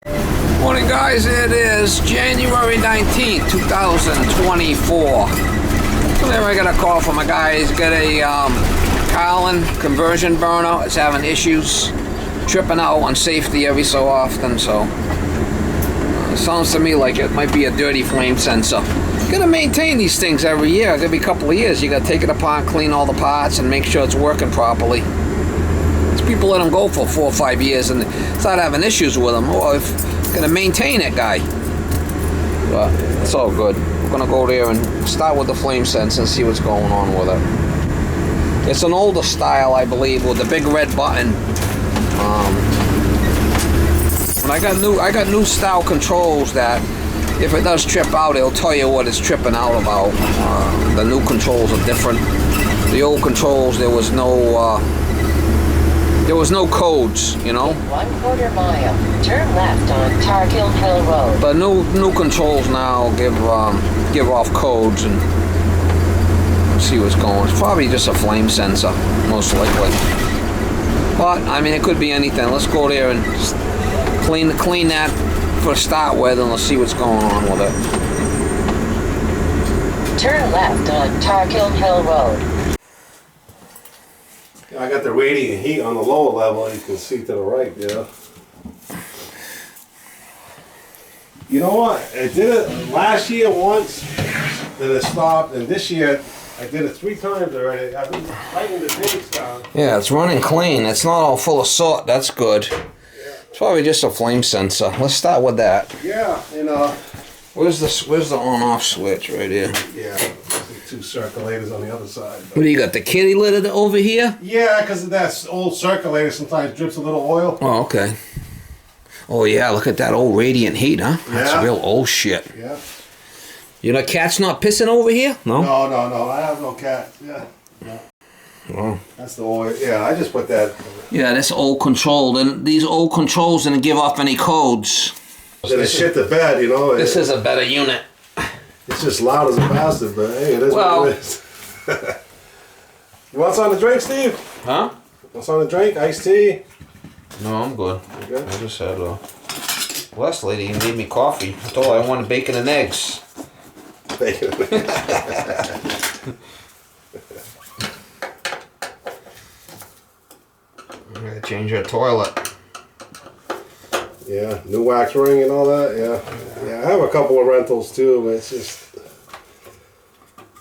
Morning guys, it is January 19th, 2024. So there I got a call from a guy. He's got a Carlin conversion burner. It's having issues, tripping out on safety every so often, so it sounds to me like it might be a dirty flame sensor. You gotta maintain these things every year, every couple of years. You gotta take it apart, clean all the parts, and make sure it's working properly. These people let them go for 4 or 5 years and start having issues with them. Well, if gonna maintain it, guy. But it's all good. We're gonna go there and start with the flame sensor and see what's going on with it. It's an older style, I believe, with the big red button. And I got new style controls that if it does trip out, it'll tell you what it's tripping out about. The new controls are different. The old controls, there was no codes, you know. 1/4 mile. Turn left on Tarkill Hill Road. But new controls now give off codes and see what's going on. It's probably just a flame sensor, most likely. But I mean, it could be anything. Let's go there and just clean that for a start with, and let's see what's going on with it. Turn left on Tarkill Hill Road. I got the radiant heat on the lower level. You can see to the right there. You know what? I did it last year once, then it stopped, and this year I did it 3 times already. I've been writing the dates down. Yeah, it's running clean. It's not all full of soot. That's good. Yeah. It's probably just a flame sensor. Let's start with that. Yeah, and Where's the on-off switch right here? yeah, 2 circulators on the other side. What do you got? The kitty litter over here? Yeah, because that old circulator sometimes drips a little oil. Oh, okay. Oh yeah, look at that old radiant heat, huh? That's Yeah. real old shit. Yeah. You know, cat's not pissing over here? No? No. I have no cat. Yeah. Oh. That's the oil. Yeah, I just put that. Yeah, that's old control. And these old controls didn't give off any codes. Then it shit the bed, you know. This is a better unit. It's just loud as a bastard, but hey, it is Well- what it is. You want something to drink, Steve? Huh? Want something to drink? Iced tea? No, I'm good. You good? I just had last lady made me coffee. I told her I wanted bacon and eggs. Bacon. I'm gonna change her toilet. Yeah, new wax ring and all that. Yeah, I have a couple of rentals too, but it's just.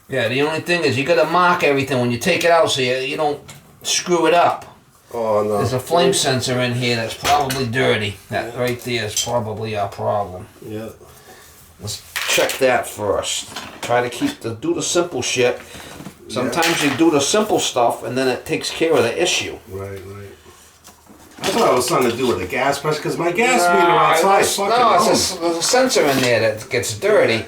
Yeah, the only thing is you gotta mark everything when you take it out so you don't screw it up. Oh no. There's a flame sensor in here that's probably dirty. That right there is probably our problem. Yeah. Let's check that first. Try to do the simple shit. Sometimes you do the simple stuff and then it takes care of the issue. Right. I thought it was something to do with the gas pressure because my gas meter outside is fucking there's a sensor in there that gets dirty.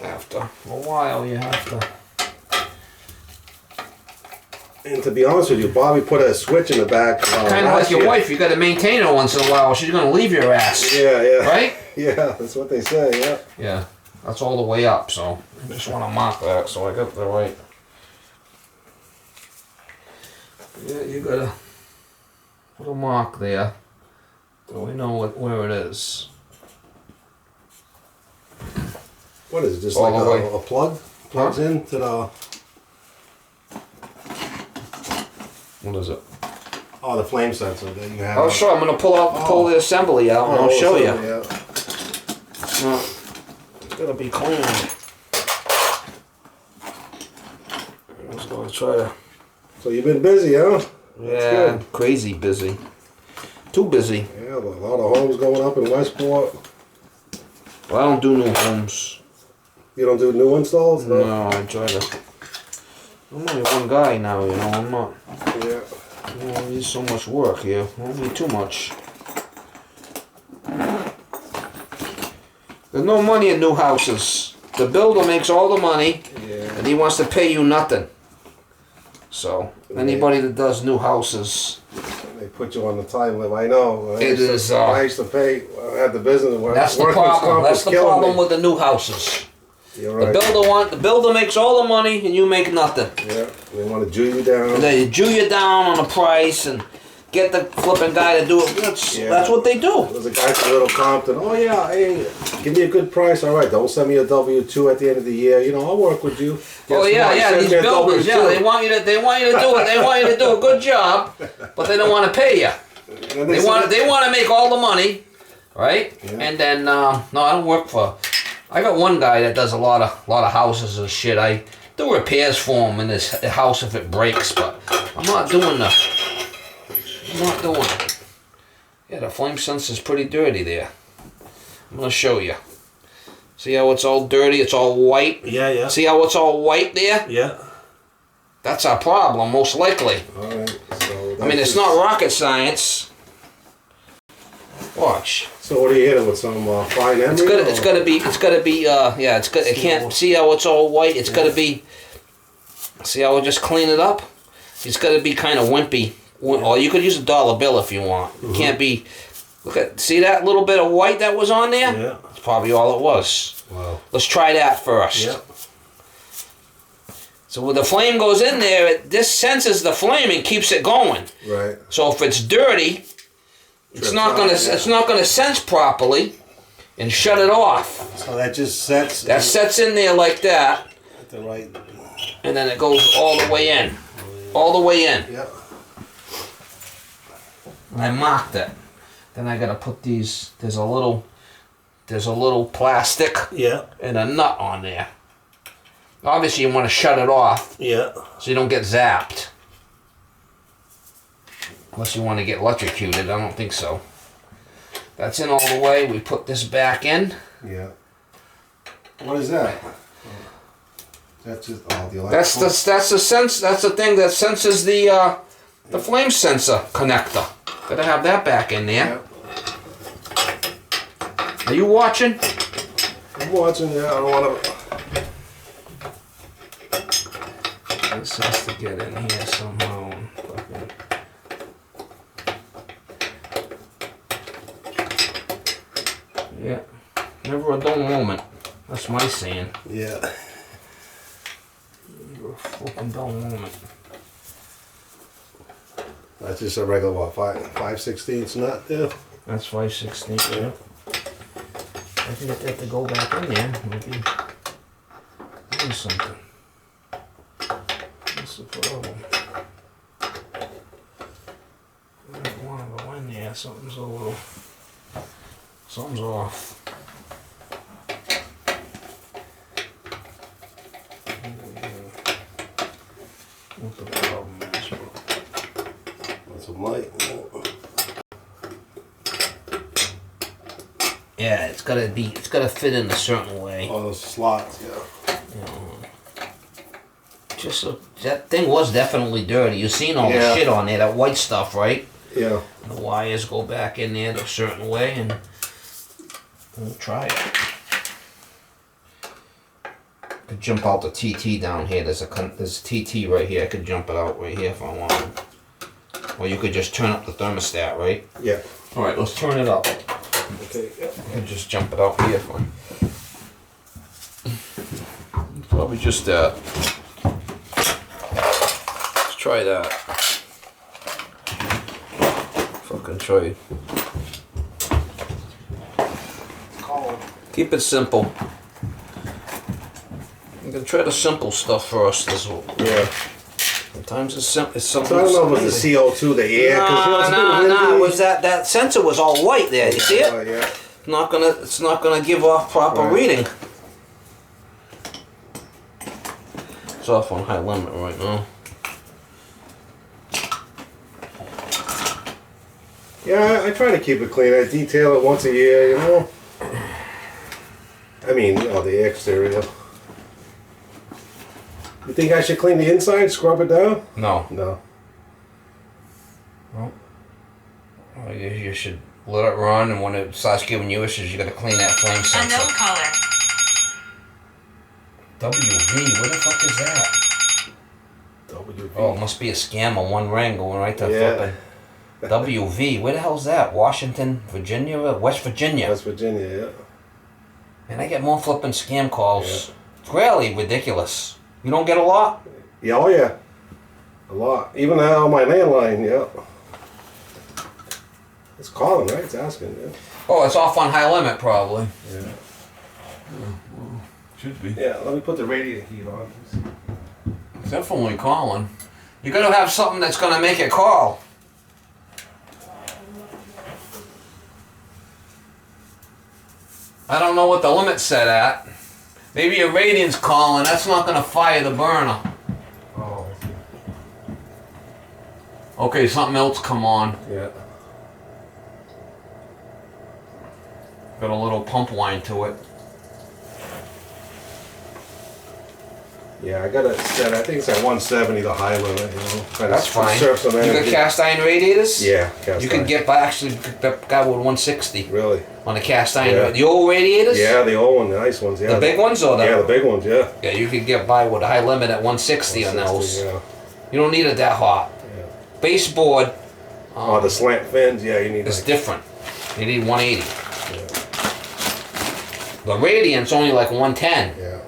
After a while, you have to. And to be honest with you, Bobby put a switch in the back. Kind of like your wife, you got to maintain her once in a while. She's gonna leave your ass. Yeah. Right? Yeah, that's what they say. Yeah. Yeah, that's all the way up. So I just want to mark that so I got the right. Yeah, you gotta put a mark there so we know where it is. What is it? Just All like the way. a plug? Plugs into the. What is it? Oh, the flame sensor that you have. Oh, sure. I'm gonna pull the assembly out and I'll show you. Yeah. No, it's gotta be cleaned. I'm just gonna try to. So you've been busy, huh? Yeah, crazy busy. Too busy. Yeah, a lot of homes going up in Westport. Well, I don't do new homes. You don't do new installs? No, I try to. I'm only one guy now, you know. I'm not. Yeah. There's so much work here. I don't need too much. There's no money in new houses. The builder makes all the money, and he wants to pay you nothing. So anybody that does new houses, They put you on the time limit. I know. It is, I used to pay at the business. that's the Workman's problem. comp That's was the killing problem me. with the new houses. You're right. The builder makes all the money and you make nothing. Yeah, they want to Jew you down. And they Jew you down on the price and get the flipping guy to do it. That's what they do. There's a guy from Little Compton. Oh yeah, hey, give me a good price. All right, don't send me a W-2 at the end of the year. You know, I'll work with you. Oh yeah, these builders, they want you to do it. They want you to do a good job, but they don't want to pay you. They want to make all the money, right? Yeah. And then no, I don't work for. I got one guy that does a lot of houses and shit. I do repairs for him in his house if it breaks, but I'm not doing it. Yeah, the flame sensor's pretty dirty there. I'm gonna show you. See how it's all dirty? It's all white. Yeah. See how it's all white there? Yeah. That's our problem, most likely. All right. So I mean, it's not rocket science. Watch. So what are you hitting with, some fine emery? It's gotta be. Yeah, it's good. I can't see how it's all white. It's gotta be. See how I just clean it up? It's gotta be kind of wimpy. Or you could use a dollar bill if you want. It can't be. See that little bit of white that was on there? Yeah. That's probably all it was. Wow. Let's try that first. Yeah. So when the flame goes in there, this senses the flame and keeps it going. Right. So if it's dirty, it's not gonna sense properly and shut it off. So that just sets. That sets in there like that. At the right. And then it goes all the way in. All the way in. Yeah. I marked it. Then I gotta put these. There's a little plastic. Yeah. And a nut on there. Obviously, you want to shut it off. Yeah. So you don't get zapped. Unless you want to get electrocuted, I don't think so. That's in all the way. We put this back in. Yeah. What is that? That's just the electrical. That's the sense. That's the thing that senses the flame sensor connector. Gotta have that back in there. Yeah. Are you watching? I'm watching. Yeah, I don't want to. This has to get in here somehow. Yeah. Never a dull moment. That's my saying. Yeah. Never a fucking dull moment. That's just a regular what, 5/16 nut, yeah. That's 5/16. Yeah. I think I have to go back in there. Maybe do something. That's the problem. I don't want to go in there. Something's off. What the problem is? That's a light. Yeah, it's gotta fit in a certain way. Oh, those slots, yeah. That thing was definitely dirty. You've seen all the shit on there, that white stuff, right? Yeah. The wires go back in there a certain way, and we'll try it. Could jump out the TT down here. There's TT right here. I could jump it out right here if I wanted. Or you could just turn up the thermostat, right? Yeah. All right, let's turn it up. Okay. Yeah. I can just jump it out here for you. Probably just that. Let's try that. Fucking try. Keep it simple. I'm gonna try the simple stuff first. Yeah. Sometimes it's simple. It's something. So I don't know if it was the CO2, the air. No. It was that sensor was all white there. You see it? Oh yeah. It's not gonna give off proper reading. It's off on high limit right now. Yeah, I try to keep it clean. I detail it once a year, you know. I mean, the exterior. You think I should clean the inside, scrub it down? No. No. Well, you should let it run, and when it starts giving you issues, you got to clean that flame sensor. Unknown caller. WV, where the fuck is that? WV. Oh, it must be a scam on one ring going right to flipping. WV, where the hell's that? Washington, Virginia, West Virginia. West Virginia, yeah. And I get more flipping scam calls. Yeah. It's really ridiculous. You don't get a lot? Yeah, oh yeah. A lot. Even on my landline, yeah. It's Carlin, right? It's asking, yeah. Oh, it's off on high limit probably. Yeah. Should be. Yeah, let me put the radiator heat on. It's definitely calling. You gotta have something that's gonna make it call. I don't know what the limit's set at. Maybe your radiant's calling. That's not gonna fire the burner. Oh, Okay, something else come on. yeah. Got a little pump line to it. Yeah, I got it set. I think it's at 170, the high limit. You know, That's fine. conserve some You got energy. cast iron radiators? Yeah, cast You could iron. get by actually got with 160 Really? on the cast iron. Yeah. The old radiators? Yeah, the old one, the nice ones. Yeah. The big ones or the? Yeah, the big ones. Yeah. Yeah, you could get by with a high limit at 160 on 160, those. Yeah. You don't need it that hot. Yeah. Baseboard Oh, the slant fins. Yeah, you need. is Like, different. You need 180. yeah. The radiant's only like 110. Yeah.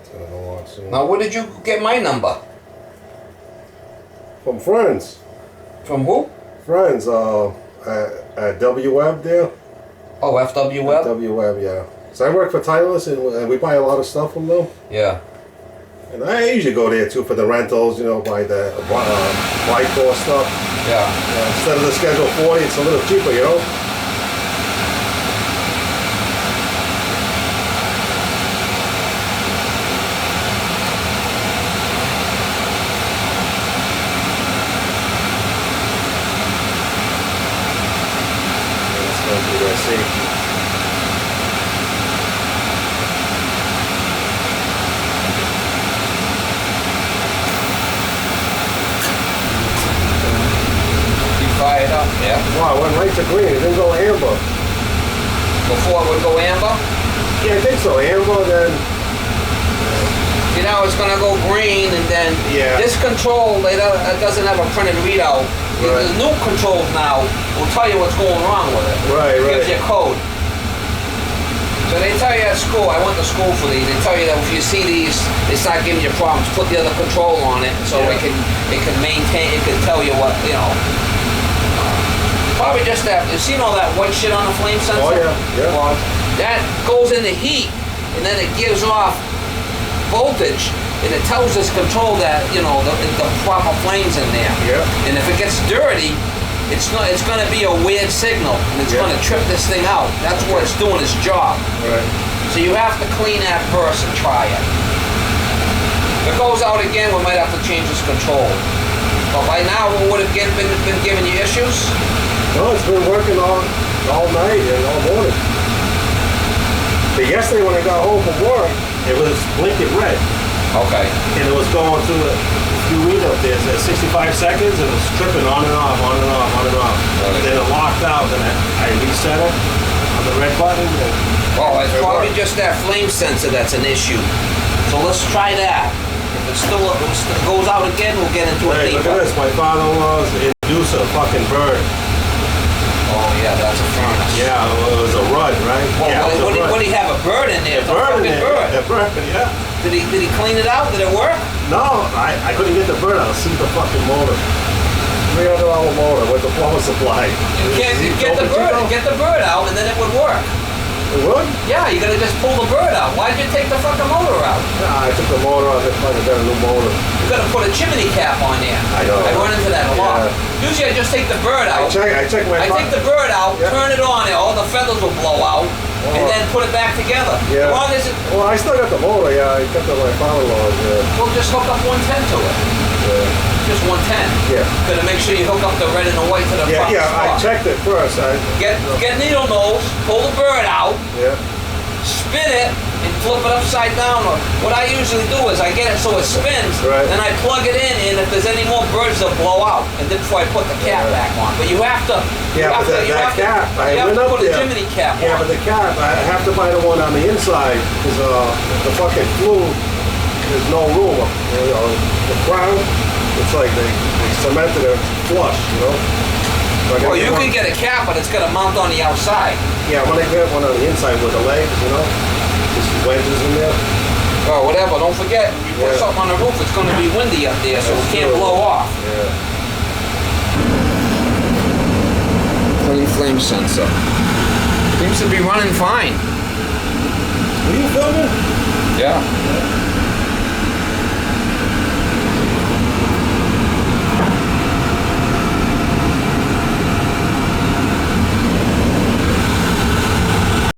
It's gonna go on soon. Now, where did you get my number? From friends. From who? Friends. At W Web there. Oh, FW Web? W Web, yeah. So I work for Titleist, and we buy a lot of stuff from them. Yeah. And I usually go there too for the rentals, you know, buy the white core stuff. Yeah. Instead of the Schedule 40, it's a little cheaper, you know. Let's go through that safety. You fire it up, yeah. Wow, it went right to green. It didn't go amber. Before it would go amber? Yeah, I think so. Amber, then. You know, it's gonna go green and then Yeah. this control, it doesn't have a printed readout. Right. The new controls now will tell you what's going wrong with it. Right, It gives right. you a code. So they tell you at school, I went to school for these, they tell you that if you see these, it's not giving you problems, put the other control on it so Yeah. it can maintain, it can tell you what, you know. Probably just that, you seen all that white shit on the flame sensor? Oh, yeah, yeah. Well, that goes into heat and then it gives off voltage and it tells this control that, you know, the proper flame's in there. Yeah. And if it gets dirty, it's going to be a weird signal and it's Yeah. going to trip this thing out. That's what it's doing its job. Right. So you have to clean that first and try it. If it goes out again, we might have to change this control. But by now, it would have been giving you issues. No, it's been working all night and all morning. But yesterday when I got home from work, it was blinking red. Okay. And it was going through a few read up there. At 65 seconds, and it was tripping on and off, on and off, on and off. Right. Then it locked out, and I reset it on the red button. And Well, it's it probably worked. just that flame sensor that's an issue. So let's try that. If it goes out again, we'll get into it Hey, look at deeper. this. My father-in-law's induced a fucking bird. Oh yeah, that's a furnace. Yeah, it was a rud, right? Well, yeah, it was a rud. what do you have? A bird in there? A bird in fucking there. bird. A bird, yeah. Did he clean it out? Did it work? No, I couldn't get the bird out. See the fucking motor. $300 motor with the power supply. Get the bird out, and then it would work. It would? Yeah, you gotta just pull the bird out. Why'd you take the fucking motor out? Nah, I took the motor out. I fucking got a new motor. You gotta put a chimney cap on there. I know. I run into that a lot. Yeah. Usually I just take the bird out. I checked my. I take the bird out, Yeah. turn it on, and all the feathers will blow out, and Oh. then put it back together. Yeah. As long as it, Well, I still got the motor. Yeah, I kept it my father-in-law's. Yeah. we'll just hook up 110 to it. Yeah. Just 110. Yeah. Gotta make sure you hook up the red and the white to the Yeah, proper yeah. I spot. checked it first. Get needle nose, pull the bird out, Yeah. spin it, and flip it upside down. Or what I usually do is I get it so it spins, Right. then I plug it in, and if there's any more birds, they'll blow out. And then before I put the cap Yeah. back on. But you have to. Yeah, but that cap, I went up put there. a chimney cap Yeah, on. but the cap, I have to buy the one on the inside because the fucking flue, there's no room. You know, the crown, it's like they cemented it flush, you know. So I gotta Well, get you one- can get a cap, but it's gonna mount on the outside. Yeah, when I get one on the inside with the legs, you know, just wedges in there. or whatever. Don't forget, you put Yeah. something on the roof, it's gonna be windy up there, so it can't blow off. Yeah. Clean flame sensor. Seems to be running fine. Were you filming? Yeah.